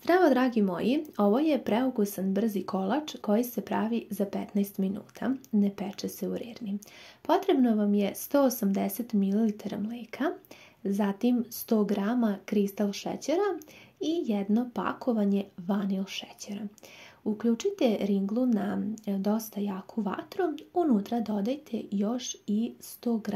Zdravo dragi moji, ovo je preukusan brzi kolač koji se pravi za 15 minuta, ne peče se u rerni. Potrebno vam je 180 ml mlijeka, zatim 100 g kristal šećera i jedno pakovanje vanil šećera. Uključite ringlu na dosta jaku vatru, unutra dodajte još i 100 g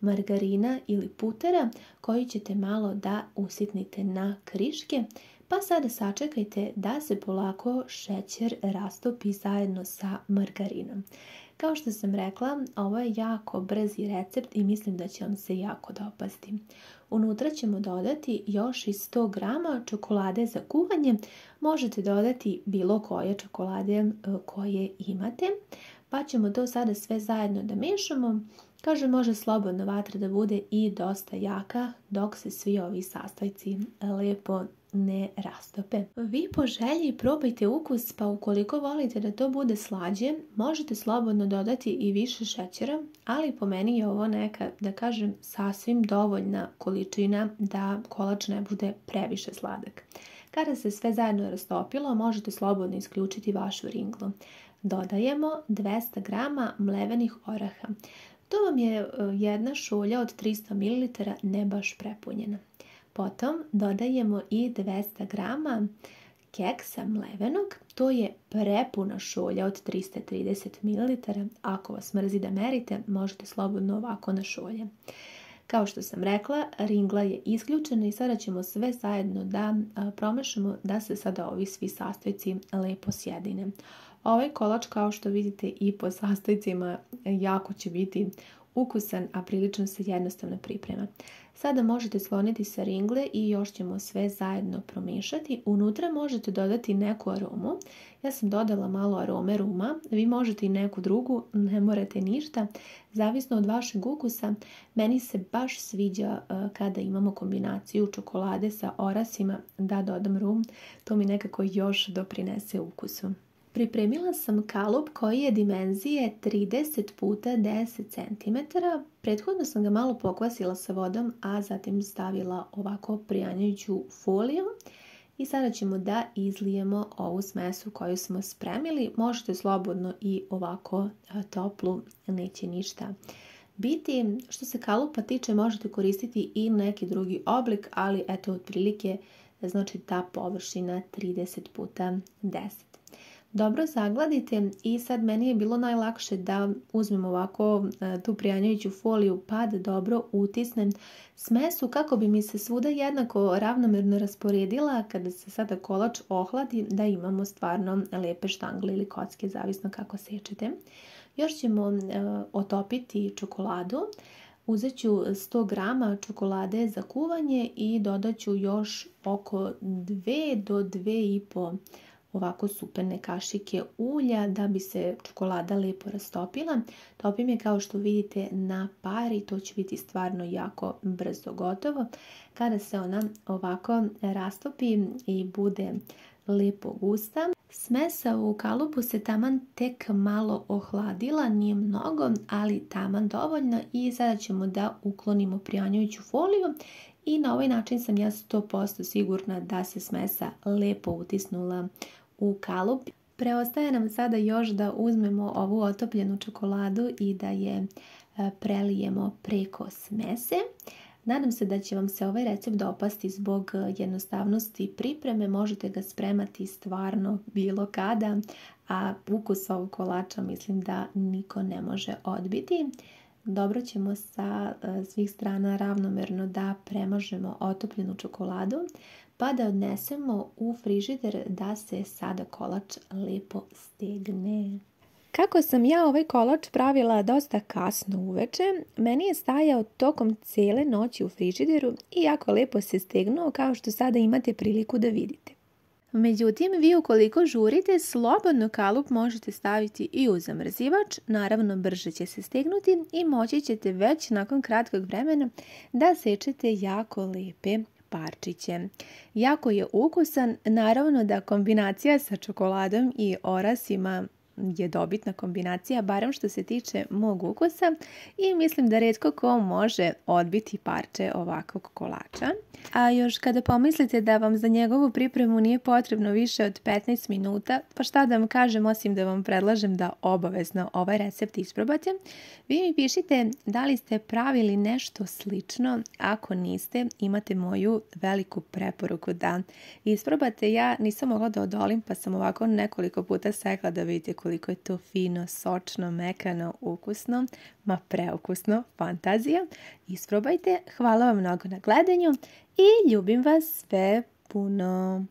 margarina ili putera koji ćete malo da usitnite na kriške, pa sada sačekajte da se polako šećer rastopi zajedno sa margarinom. Kao što sam rekla, ovo je jako brzi recept i mislim da će vam se jako dopasti. Unutra ćemo dodati još i 100 g čokolade za kuvanje. Možete dodati bilo koje čokolade koje imate, pa ćemo to sada sve zajedno da mešamo. Kaže, može slobodno vatra da bude i dosta jaka dok se svi ovi sastojci lepo ne rastope. Vi po želji probajte ukus, pa ukoliko volite da to bude slađe, možete slobodno dodati i više šećera, ali po meni je ovo neka, da kažem, sasvim dovoljna količina da kolač ne bude previše sladak. Kada se sve zajedno rastopilo, možete slobodno isključiti vašu ringlu. Dodajemo 200 g mlevenih oraha. To vam je jedna šolja od 300 ml, ne baš prepunjena. Potom dodajemo i 200 g keksa mlevenog, to je prepuna šolja od 330 ml. Ako vas mrzi da merite, možete slobodno ovako na šolje. Kao što sam rekla, ringla je isključena i sada ćemo sve zajedno da promešamo da se sada ovi svi sastojci lepo sjedine. Ovaj kolač, kao što vidite i po sastojcima, jako će biti ukusan, a prilično se jednostavno priprema. Sada možete skloniti sa ringle i još ćemo sve zajedno promiješati. Unutra možete dodati neku aromu. Ja sam dodala malo arome ruma. Vi možete i neku drugu, ne morate ništa. Zavisno od vašeg ukusa. Meni se baš sviđa kada imamo kombinaciju čokolade sa orasima da dodam rum. To mi nekako još doprinese ukusu. Pripremila sam kalup koji je dimenzije 30 x 10 cm. Prethodno sam ga malo pokvasila sa vodom, a zatim stavila ovako prijanjajuću foliju. I sada ćemo da izlijemo ovu smesu koju smo spremili. Možete slobodno i ovako toplu, neće ništa biti. Što se kalupa tiče, možete koristiti i neki drugi oblik, ali eto otprilike znači ta površina 30 x 10. Dobro zagladite i sad meni je bilo najlakše da uzmem ovako tu prijanjajuću foliju pa da dobro utisnem smesu kako bi mi se svuda jednako ravnomerno rasporedila kada se sada kolač ohladi, da imamo stvarno lepe štangle ili kocke, zavisno kako sečete. Još ćemo otopiti čokoladu. Uzet ću 100 g čokolade za kuvanje i dodat ću još oko 2 do 2,5 ovako supene kašike ulja da bi se čokolada lepo rastopila. Topim je, kao što vidite, na par i to će biti stvarno jako brzo gotovo. Kada se ona ovako rastopi i bude lepo gusta, smesa u kalupu se taman tek malo ohladila, nije mnogo, ali taman dovoljno, i sada ćemo da uklonimo prijanjajuću foliju. I na ovaj način sam ja 100% sigurna da se smesa lepo utisnula u kalup. Preostaje nam sada još da uzmemo ovu otopljenu čokoladu i da je prelijemo preko smese. Nadam se da će vam se ovaj recept dopasti zbog jednostavnosti pripreme. Možete ga spremati stvarno bilo kada, a ukus ovog kolača mislim da niko ne može odbiti. Dobro ćemo sa svih strana ravnomerno da premažemo otopljenu čokoladu, pa da odnesemo u frižider da se sada kolač lepo stegne. Kako sam ja ovaj kolač pravila dosta kasno uveče, meni je stajao tokom cijele noći u frižideru i jako lepo se stegnuo, kao što sada imate priliku da vidite. Međutim, vi ukoliko žurite, slobodno kalup možete staviti i u zamrzivač, naravno brže će se stegnuti i moći ćete već nakon kratkog vremena da sečete jako lepe parčiće. Jako je ukusan, naravno da kombinacija sa čokoladom i orasima je dobitna kombinacija, barem što se tiče mog ukusa i mislim da rijetko ko može odbiti parče ovakvog kolača. A još kada pomislite da vam za njegovu pripremu nije potrebno više od 15 minuta, pa šta da vam kažem osim da vam predlažem da obavezno ovaj recept isprobate. Vi mi pišite da li ste pravili nešto slično, ako niste imate moju veliku preporuku da isprobate. Ja nisam mogla da odolim pa sam ovako nekoliko puta sekla da vidite koliko je to fino, sočno, mekano, ukusno, ma preukusno, fantazija. Isprobajte, hvala vam mnogo na gledanju i ljubim vas sve puno.